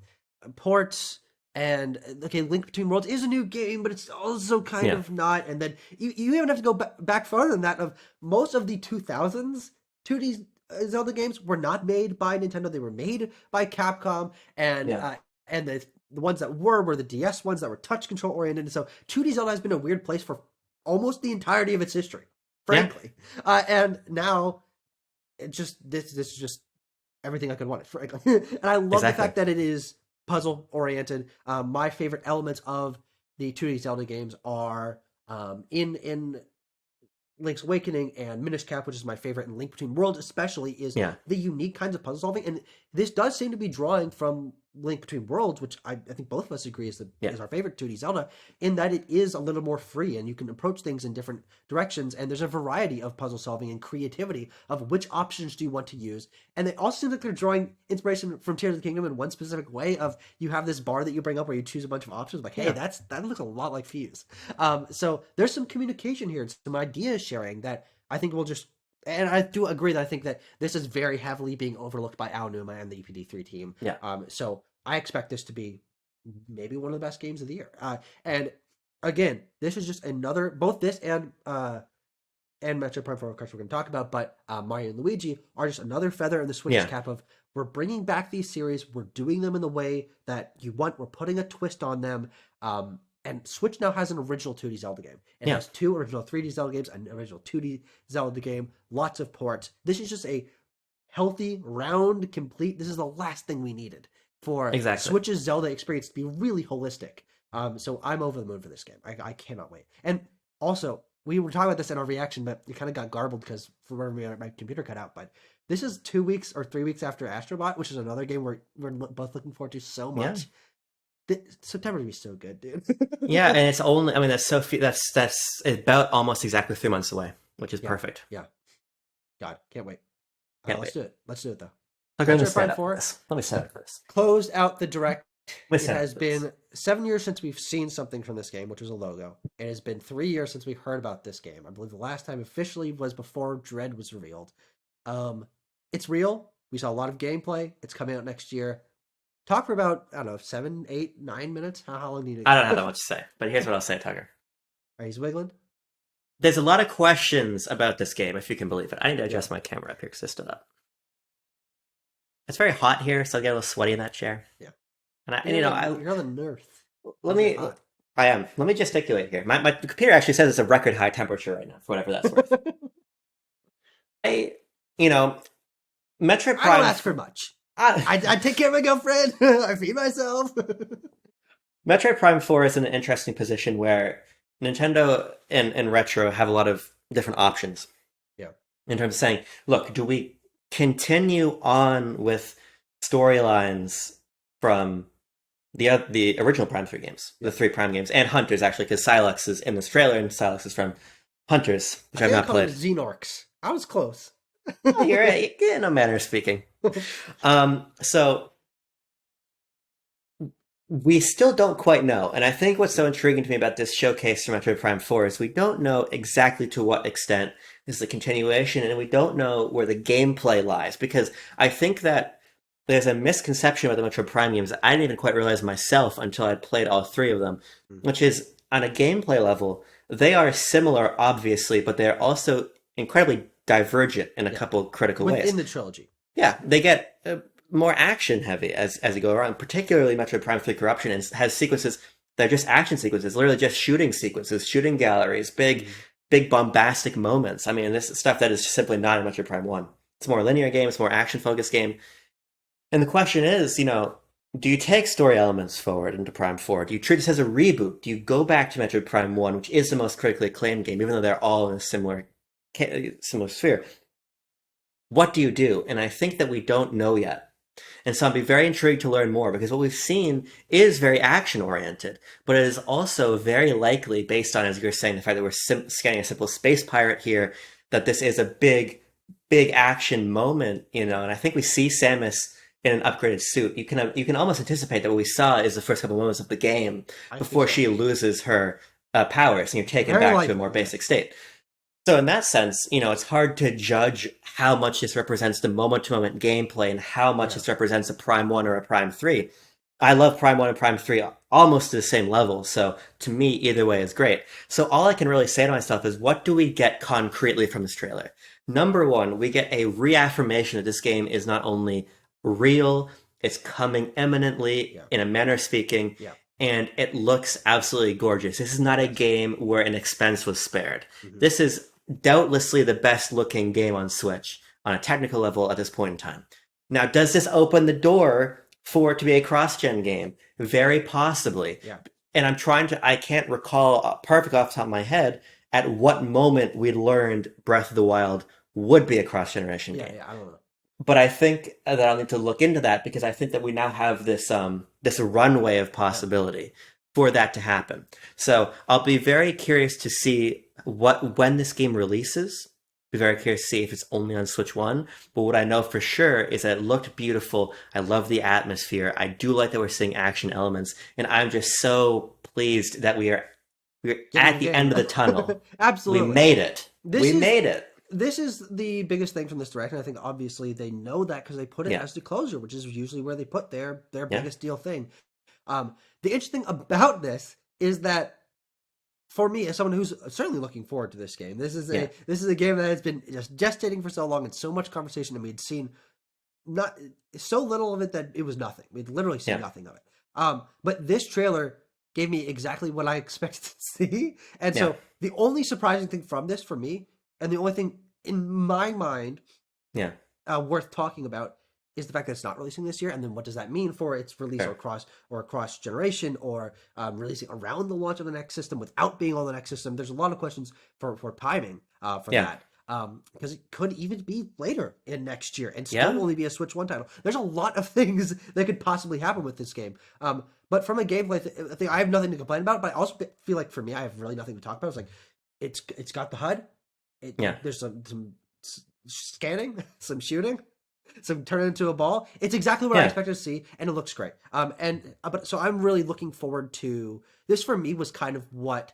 ports. And Link Between Worlds is a new game, but it's also kind of not. And then you even have to go back further than that. Of most of the 2000s 2D Zelda games were not made by Nintendo; they were made by Capcom, and the ones that were the DS ones that were touch control oriented. And so 2D Zelda has been a weird place for almost the entirety of its history, frankly. And now, this is just everything I could want, frankly. And I love the fact that it is puzzle oriented. My favorite elements of the 2D Zelda games are in Link's Awakening and Minish Cap, which is my favorite, and Link Between Worlds especially, is the unique kinds of puzzle solving. And this does seem to be drawing from Link Between Worlds, which I think both of us agree is our favorite 2D Zelda, in that it is a little more free and you can approach things in different directions, and there's a variety of puzzle solving and creativity of which options do you want to use. And it also seems like they're drawing inspiration from Tears of the Kingdom in one specific way of you have this bar that you bring up where you choose a bunch of options, like, hey, that looks a lot like Fuse. So there's some communication here, some idea sharing that I think will just... And I do agree that I think that this is very heavily being overlooked by Aonuma and the EPD3 team. Yeah. So I expect this to be maybe one of the best games of the year. And again, this is just another... Both this and Metroid Prime 4, of course, we're going to talk about, but Mario and Luigi are just another feather in the Switch's cap of, we're bringing back these series, we're doing them in the way that you want, we're putting a twist on them, and Switch now has an original 2D Zelda game. It has 2 original 3D Zelda games, an original 2D Zelda game, lots of ports. This is just a healthy, round, complete... This is the last thing we needed for Switch's Zelda experience to be really holistic. So I'm over the moon for this game. I cannot wait. And also, we were talking about this in our reaction, but it kind of got garbled because my computer cut out. But this is 2 weeks or 3 weeks after Astrobot, which is another game we're both looking forward to so much. September would be so good, dude. Yeah, and it's only. I mean, that's so few. That's about almost exactly 3 months away, which is perfect. Yeah. God, can't wait. Let's do it. Let's do it though. Okay, let me set up first. Closed out the direct. It has been been 7 years since we've seen something from this game, which was a logo. It has been 3 years since we heard about this game. I believe the last time officially was before Dread was revealed. It's real. We saw a lot of gameplay. It's coming out next year. Talk for about, I don't know, 7, 8, 9 minutes. How long do you need? I don't have that much to say, but here's what I'll say, Tucker. Are you wiggling? There's a lot of questions about this game, if you can believe it. I need to adjust my camera up here because it's stood up. It's very hot here, so I get a little sweaty in that chair. Yeah. And you're on the nerf. I am. Let me gesticulate here. My computer actually says it's a record high temperature right now, for whatever that's worth. Metroid Prime. I don't ask for much. I take care of my girlfriend. I feed myself. Metroid Prime 4 is in an interesting position where Nintendo and Retro have a lot of different options. Yeah. In terms of saying, look, do we continue on with storylines from the original Prime 3 games, the 3 Prime games, and Hunters, actually, because Silex is in this trailer, and Silex is from Hunters, which I've not played. Xenorx. I was close. You're in a manner of speaking. So we still don't quite know, and I think what's so intriguing to me about this showcase for Metroid Prime 4 is we don't know exactly to what extent this is a continuation, and we don't know where the gameplay lies, because I think that there's a misconception about the Metroid Prime games that I didn't even quite realize myself until I played all 3 of them, which is, on a gameplay level, they are similar, obviously, but they're also incredibly divergent in a couple critical ways. Within the trilogy. Yeah, they get more action-heavy as you go around, particularly Metroid Prime 3 Corruption has sequences that are just action sequences, literally just shooting sequences, shooting galleries, big bombastic moments. I mean, this is stuff that is simply not in Metroid Prime 1. It's a more linear game, it's a more action-focused game. And the question is, do you take story elements forward into Prime 4? Do you treat this as a reboot? Do you go back to Metroid Prime 1, which is the most critically acclaimed game, even though they're all in a similar sphere? What do you do? And I think that we don't know yet. And so I'd be very intrigued to learn more, because what we've seen is very action-oriented, but it is also very likely, based on, as you're saying, the fact that we're scanning a simple space pirate here, that this is a big action moment, and I think we see Samus in an upgraded suit. You can almost anticipate that what we saw is the first couple moments of the game before she loses her powers, and you're taken back to a more basic state. So in that sense, it's hard to judge how much this represents the moment-to-moment gameplay and how much this represents a Prime 1 or a Prime 3. I love Prime 1 and Prime 3 almost to the same level, so to me, either way is great. So all I can really say to myself is, what do we get concretely from this trailer? Number one, we get a reaffirmation that this game is not only real, it's coming imminently, in a manner of speaking, and it looks absolutely gorgeous. This is not a game where an expense was spared. This is doubtlessly the best looking game on Switch on a technical level at this point in time. Now, does this open the door for it to be a cross-gen game? Very possibly. And I can't recall perfect off the top of my head at what moment we learned Breath of the Wild would be a cross-generation game. I don't know. But I think that I'll need to look into that, because I think that we now have this runway of possibility for that to happen. So I'll be very curious to see when this game releases. Be very curious to see if it's only on Switch 1. But what I know for sure is that it looked beautiful. I love the atmosphere. I do like that we're seeing action elements, and I'm just so pleased that we're at the end of the tunnel. Absolutely, we made it. Made it. This is the biggest thing from this direct, and I think obviously they know that because they put it as the closure, which is usually where they put their biggest deal thing. The interesting about this is that, for me, as someone who's certainly looking forward to this game, this is a game that has been just gestating for so long and so much conversation, and we'd seen not so little of it that it was nothing. We'd literally seen nothing of it. But this trailer gave me exactly what I expected to see, and so the only surprising thing from this for me, and the only thing in my mind worth talking about, is the fact that it's not releasing this year, and then what does that mean for its release or cross generation, or releasing around the launch of the next system without being on the next system. There's a lot of questions for timing for that, because it could even be later in next year and still only be a Switch 1 title. There's a lot of things that could possibly happen with this game. But from a gameplay thing, I have nothing to complain about. But I also feel like for me, I have really nothing to talk about. It's like it's got the HUD. Yeah. There's some scanning, some shooting, some turn it into a ball. It's exactly what I expected to see, and it looks great. But so I'm really looking forward to this. For me, was kind of what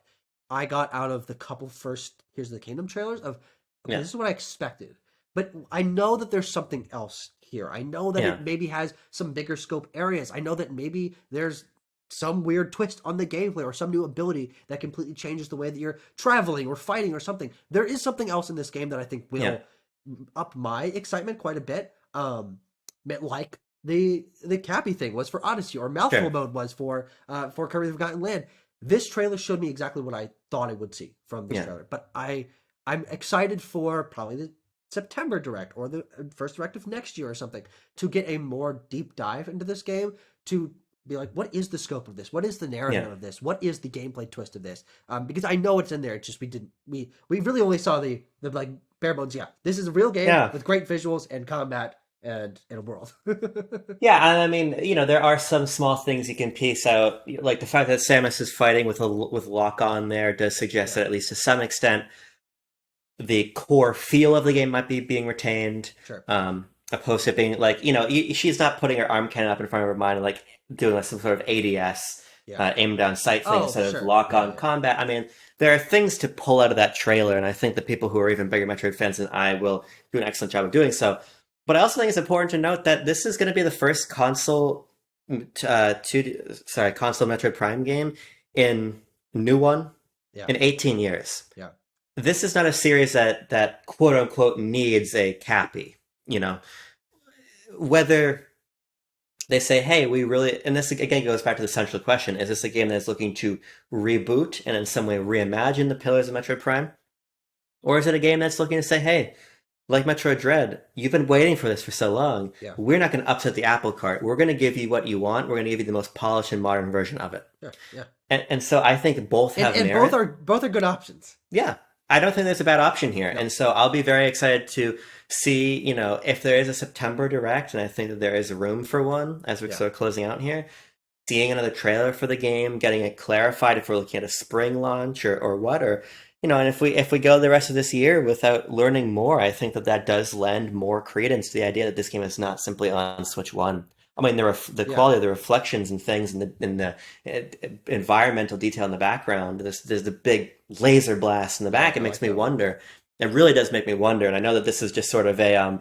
I got out of the couple first Here's the Kingdom trailers of, okay, this is what I expected. But I know that there's something else here. I know that it maybe has some bigger scope areas. I know that maybe there's some weird twist on the gameplay or some new ability that completely changes the way that you're traveling or fighting or something. There is something else in this game that I think will up my excitement quite a bit. Like the Cappy thing was for Odyssey, or mouthful mode was for Kirby the Forgotten Land. This trailer showed me exactly what I thought I would see from this trailer. But I'm excited for probably the September Direct or the first Direct of next year or something to get a more deep dive into this game, to be like, what is the scope of this? What is the narrative of this? What is the gameplay twist of this? Because I know it's in there. It's just we really only saw the like bare bones. Yeah, this is a real game with great visuals and combat and in a world. Yeah, and I mean, there are some small things you can piece out, like the fact that Samus is fighting with lock on there does suggest that at least to some extent the core feel of the game might be being retained. Sure. Opposed to being like, she's not putting her arm cannon up in front of her mind and like doing like some sort of ADS aim down sight thing instead of lock on combat. I mean, there are things to pull out of that trailer, and I think the people who are even bigger Metroid fans than I will do an excellent job of doing so. But I also think it's important to note that this is going to be the first console Metroid Prime game in in 18 years. Yeah. This is not a series that quote unquote needs a Cappy. Whether they say, hey, we really, and this again goes back to the central question, is this a game that's looking to reboot and in some way reimagine the pillars of Metroid Prime? Or is it a game that's looking to say, hey, like Metroid Dread, you've been waiting for this for so long. Yeah. We're not going to upset the apple cart. We're going to give you what you want. We're going to give you the most polished and modern version of it. Yeah. And so I think both have and merit. both are good options. Yeah. I don't think there's a bad option here. No. And so I'll be very excited to see, if there is a September Direct, and I think that there is room for one as we're sort of closing out here, seeing another trailer for the game, getting it clarified if we're looking at a spring launch or what, or, and if we go the rest of this year without learning more, I think that does lend more credence to the idea that this game is not simply on Switch 1. I mean, the quality of the reflections and things and the environmental detail in the background. There's the big laser blast in the back. It makes me wonder. It really does make me wonder. And I know that this is just sort of a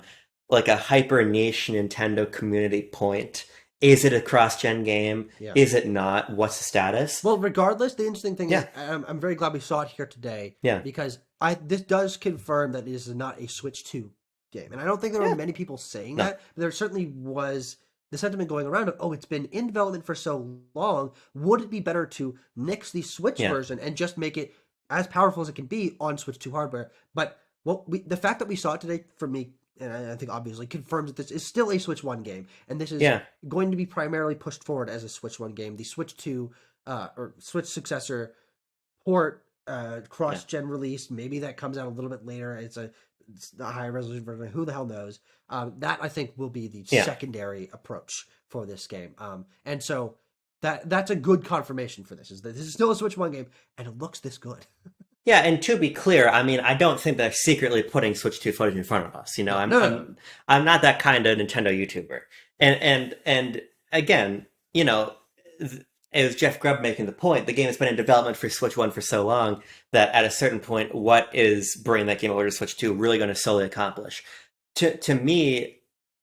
like a hyper niche Nintendo community point. Is it a cross-gen game? Yeah. Is it not? What's the status? Well, regardless, the interesting thing is I'm very glad we saw it here today. Yeah. Because this does confirm that this is not a Switch 2 game. And I don't think there were many people saying that. But there certainly was the sentiment going around of, it's been in development for so long. Would it be better to nix the Switch version and just make it as powerful as it can be on Switch 2 hardware? But the fact that we saw it today, for me, and I think obviously confirms that this is still a Switch 1 game. And this is going to be primarily pushed forward as a Switch 1 game. The Switch 2 or Switch successor port cross-gen release, maybe that comes out a little bit later. It's a high resolution version. Who the hell knows? That I think will be the secondary approach for this game. And so that's a good confirmation for this. Is that this is still a Switch 1 game, and it looks this good. Yeah, and to be clear, I mean, I don't think they're secretly putting Switch 2 footage in front of us. I'm not that kind of Nintendo YouTuber. And again, it was Jeff Grubb making the point. The game has been in development for Switch 1 for so long that at a certain point, what is bringing that game over to Switch 2 really going to solely accomplish? To me,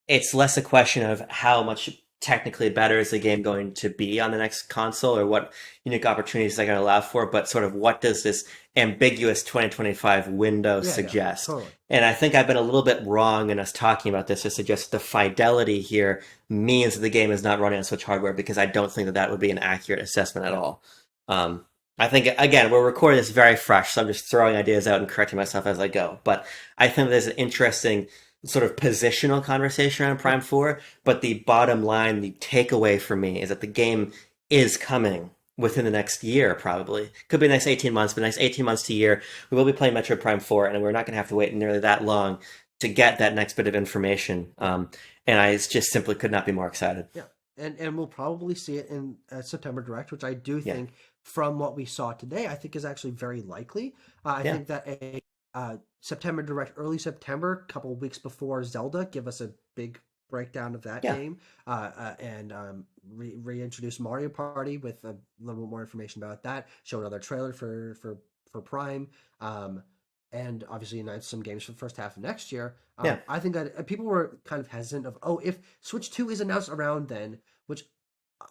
it's less a question of how much technically better is the game going to be on the next console or what unique opportunities they're going to allow for, but sort of what does this ambiguous 2025 window suggest? Yeah, totally. And I think I've been a little bit wrong in us talking about this to suggest the fidelity here means that the game is not running on Switch hardware, because I don't think that would be an accurate assessment at all. I think, again, we're recording this very fresh, so I'm just throwing ideas out and correcting myself as I go. But I think there's an interesting sort of positional conversation around Prime 4, but the bottom line, the takeaway for me is that the game is coming within the next year, probably. Could be the next 18 months, but the next 18 months to a year, we will be playing Metroid Prime 4, and we're not going to have to wait nearly that long to get that next bit of information. And I just simply could not be more excited. Yeah. and we'll probably see it in September Direct, which I do think, from what we saw today, I think is actually very likely. I think that a September Direct, early September, a couple of weeks before Zelda, give us a big breakdown of that game, and reintroduce Mario Party with a little bit more information about that. Show another trailer for Prime, and obviously announce some games for the first half of next year. I think that people were kind of hesitant of, if Switch 2 is announced around then, which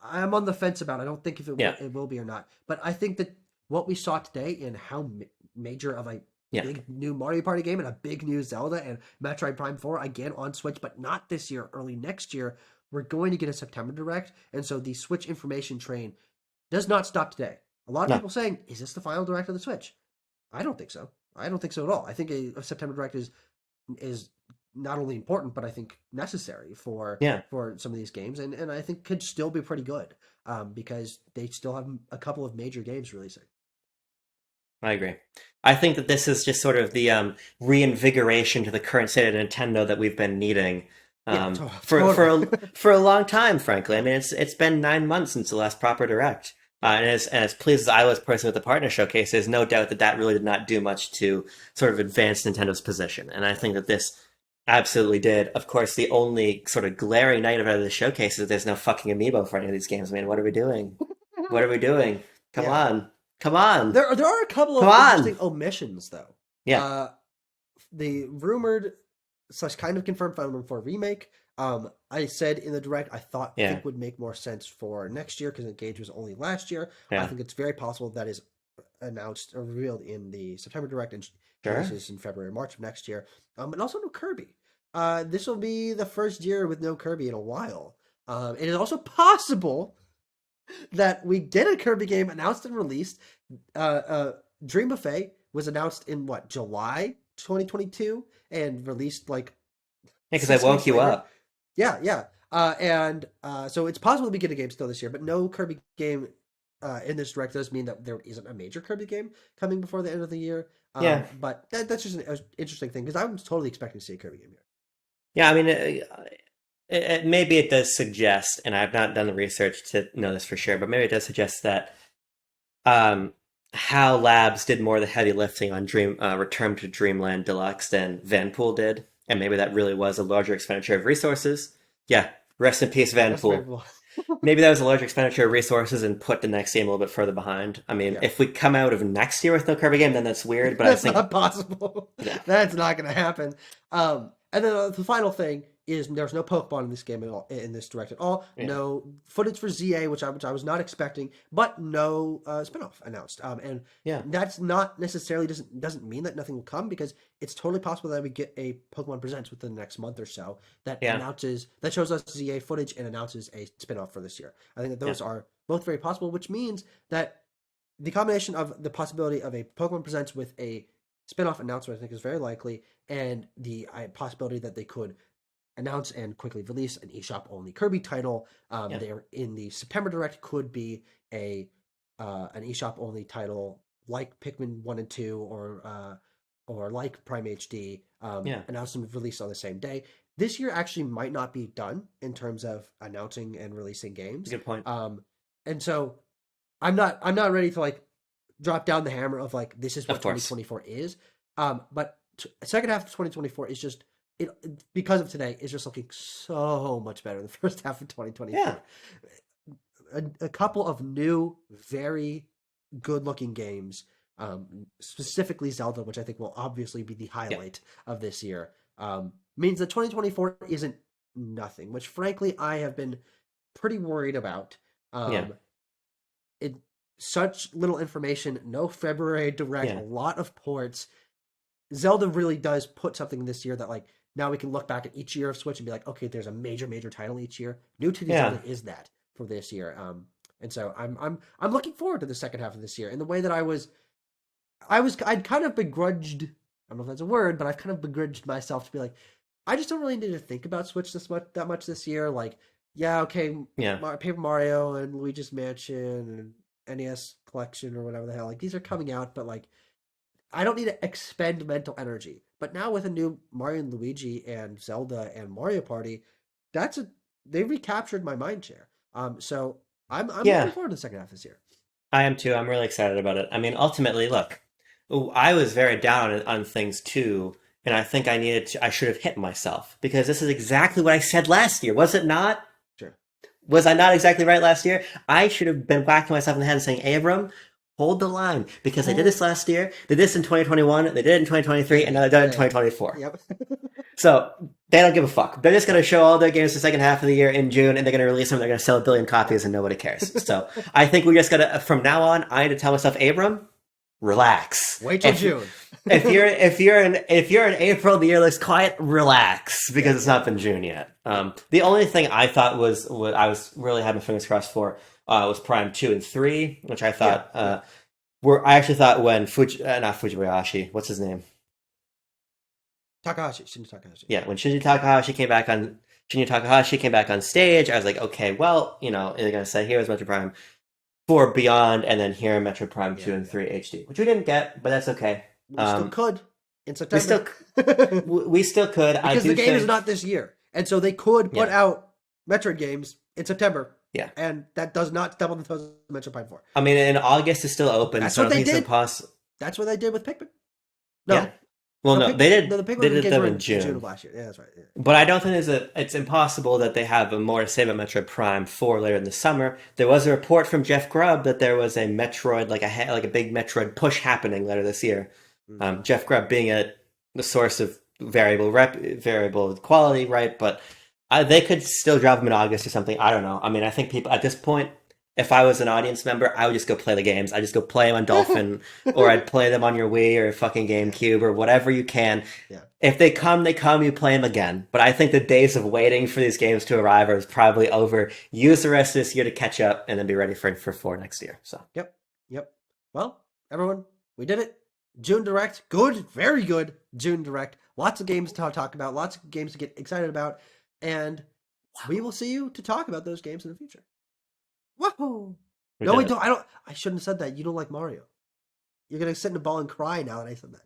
I'm on the fence about. I don't think if it will be or not, but I think that what we saw today in how major of a big new Mario Party game and a big new Zelda and Metroid Prime 4 again on Switch, but not this year, early next year, we're going to get a September Direct. And so the Switch information train does not stop today. A lot of people saying, is this the final Direct of the Switch? I don't think so. I don't think so at all. I think a September Direct is not only important, but I think necessary for some of these games, and I think could still be pretty good, because they still have a couple of major games releasing. I agree. I think that this is just sort of the reinvigoration to the current state of Nintendo that we've been needing for a long time, frankly. I mean, it's been 9 months since the last proper Direct. And as pleased as I was personally with the partner showcase, there's no doubt that really did not do much to sort of advance Nintendo's position. And I think that this absolutely did. Of course, the only sort of glaring negative out of the showcase is there's no fucking amiibo for any of these games. I mean, what are we doing? What are we doing? Come on. There are a couple of interesting omissions, though. The rumored / kind of confirmed Final Fantasy IV remake. I said in the Direct I think would make more sense for next year because Engage was only last year. I think it's very possible that is announced or revealed in the September Direct and releases in February, March of next year. And also no Kirby. This will be the first year with no Kirby in a while. It is also possible that we get a Kirby game announced and released. Dream Buffet was announced in July 2022 and released because I woke you up. So it's possible we get a game still this year, but no Kirby game in this Direct does mean that there isn't a major Kirby game coming before the end of the year. But that's just an interesting thing because I was totally expecting to see a Kirby game here. Yeah, I mean, maybe it does suggest, and I've not done the research to know this for sure, but maybe it does suggest that HAL Labs did more of the heavy lifting on Return to Dreamland Deluxe than Vanpool did, and maybe that really was a larger expenditure of resources. Yeah, rest in peace, Vanpool. Maybe that was a larger expenditure of resources and put the next game a little bit further behind. I mean, if we come out of next year with no Kirby game, then that's weird, but that's I think not possible. That's not going to happen. And then the final thing is there's no Pokemon in this game at all, in this Direct at all. No footage for ZA, which I was not expecting, but no spinoff announced. And that's not necessarily doesn't mean that nothing will come because it's totally possible that we get a Pokemon Presents within the next month or so that shows us ZA footage and announces a spinoff for this year. I think that those are both very possible, which means that the combination of the possibility of a Pokemon Presents with a spinoff announcement, I think, is very likely, and the possibility that they could announce and quickly release an eShop only Kirby title. There in the September Direct could be an eShop only title like Pikmin 1 and 2 or like Prime HD, announced and released on the same day. This year actually might not be done in terms of announcing and releasing games. Good point. And so I'm not ready to drop down the hammer of this is what 2024 is. But second half of 2024 is just because of today is just looking so much better than the first half of 2024. A couple of new, very good-looking games, specifically Zelda, which I think will obviously be the highlight of this year, means that 2024 isn't nothing, which frankly I have been pretty worried about. Such little information, no February Direct, a lot of ports. Zelda really does put something this year that now we can look back at each year of Switch and be like, okay, there's a major title each year. New to the Zelda is that for this year. And so I'm looking forward to the second half of this year in the way that I'd kind of begrudged, I don't know if that's a word, but I've kind of begrudged myself to be like, I just don't really need to think about Switch that much this year. Paper Mario and Luigi's Mansion and NES Collection or whatever the hell, these are coming out, but I don't need to expend mental energy. But now with a new Mario and Luigi and Zelda and Mario Party, they recaptured my mind share. So I'm looking forward to the second half of this year. I am too. I'm really excited about it. I mean, ultimately, look, I was very down on things too, and I think I should have hit myself because this is exactly what I said last year, was it not? Sure. Was I not exactly right last year? I should have been whacking myself in the head and saying, Abram, hold the line because they did this last year. They did this in 2021. They did it in 2023, and now they're done in 2024. Yep. So they don't give a fuck. They're just going to show all their games the second half of the year in June, and they're going to release them. They're going to sell 1 billion copies, and nobody cares. So I think we just got to, from now on, I need to tell myself, Abram, relax. Wait till June. if you're in April, the year looks quiet. Relax because it's not been June yet. The only thing I thought was what I was really having my fingers crossed for was Prime 2 and 3, which I thought I actually thought when not Fujibayashi, what's his name? Shinji Takahashi. Yeah, when Shinji Takahashi came back on stage, I was like, okay, well, they're gonna say here's Metroid Prime 4 Beyond, and then here Metroid Prime 2 and 3 HD, which we didn't get, but that's okay. We still could in September. We still could. Because the game is not this year. And so they could put out Metroid games in September. Yeah. And that does not step on the toes of Metroid Prime 4. I mean, and August is still open. That's so what I they don't think did. It's impossible. That's what they did with Pikmin. No. Yeah. Well, no, they did. The Pikmin they did games them were in June of last year. Yeah, that's right. Yeah. But I don't think it's impossible that they have more to say about Metroid Prime 4 later in the summer. There was a report from Jeff Grubb that there was a Metroid, like a big Metroid push happening later this year. Jeff Grubb being the source of variable quality, right? But they could still drop them in August or something. I don't know. I mean, I think people at this point, if I was an audience member, I would just go play the games. I'd just go play them on Dolphin, or I'd play them on your Wii or fucking GameCube or whatever you can. Yeah. If they come, they come. You play them again. But I think the days of waiting for these games to arrive are probably over. Use the rest of this year to catch up, and then be ready for 4 next year. So. Yep. Well, everyone, we did it. June Direct, good, very good June Direct. Lots of games to talk about, lots of games to get excited about, and we will see you to talk about those games in the future. Whoa! No, we don't. I shouldn't have said that. You don't like Mario. You're gonna sit in a ball and cry now that I said that.